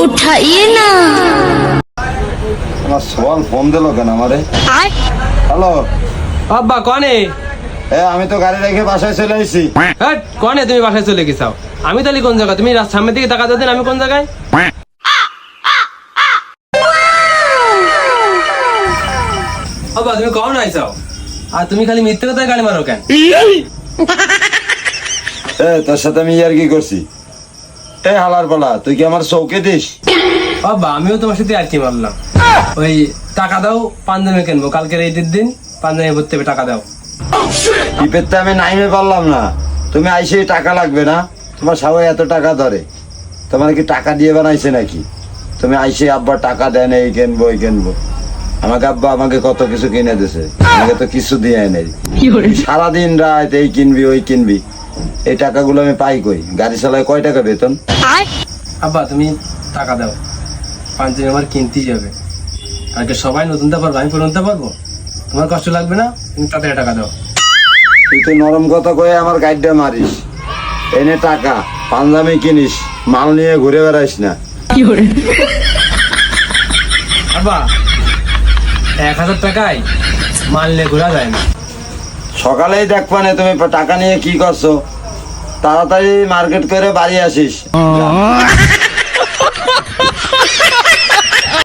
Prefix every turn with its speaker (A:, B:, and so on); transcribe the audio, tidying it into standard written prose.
A: उठाइए ना।
B: আমার সোয়াল ফোন দিল কেন আমারে? হ্যালো
C: আব্বা কনে?
B: আমি তো গাড়ি রেখে বাসায় চলে আসছি।
C: কনে তুমি বাসায় চলে গেছাও? আমি তাহলে কোন জায়গা? তুমি সামনের দিকে তাকা দিন, আমি কোন জায়গায়? আব্বা তুমি কখন আইসাও? আর তুমি খালি মিথ্যে কথায় গাড়ি মারো কেন?
B: তোর সাথে আমি আর কি করছি? হালার পালা, তুই কি আমার চৌকে দিস?
C: বাবা আমিও তোমার সাথে আর কি মারলাম। ওই টাকা দাও, পাঞ্জাবি কিনবো কালকের ঈদের দিন, পাঞ্জাবি ভর্তি হবে, টাকা দাও।
B: টিপেতে আমি নাইমে পারলাম না, তুমি আইসে টাকা লাগবে না? তোমার সবাই এত টাকা ধরে, তোমার কি টাকা দিয়ে বানাইছে নাকি? তুমি আইসে আব্বা টাকা দেন, এই কিনবো এই কিনবো। আমাকে আব্বা আমাকে কত কিছু কিনে দিছে, আমাকে তো কিছু দিয়ে নেই। সারাদিন রাত এই কিনবি ওই কিনবি, এই টাকাগুলো আমি পাই কই? গাড়ি চালায় কয় টাকা বেতন?
C: আব্বা তুমি টাকা দাও, পাঞ্জাবি আমার কিনতেই যাবে। আগে সবাই নতুনটা পারবো, আমি পুরনটা পারবো? তোমার কষ্ট লাগবে না, তুমি তাড়াতাড়ি টাকা দাও।
B: তুই তো নরম কথা কয়ে আমার গাইডটা মারিস। এনে টাকা, পাঞ্জাবি কিনিস, মাল নিয়ে ঘুরে বেড়াইস না।
C: আব্বা 1000 টাকায় মাল নিয়ে ঘোরা যায় না।
B: সকালেই দেখবা না তুমি টাকা নিয়ে কি করছো, তাড়াতাড়ি মার্কেট করে বাড়ি আসিস।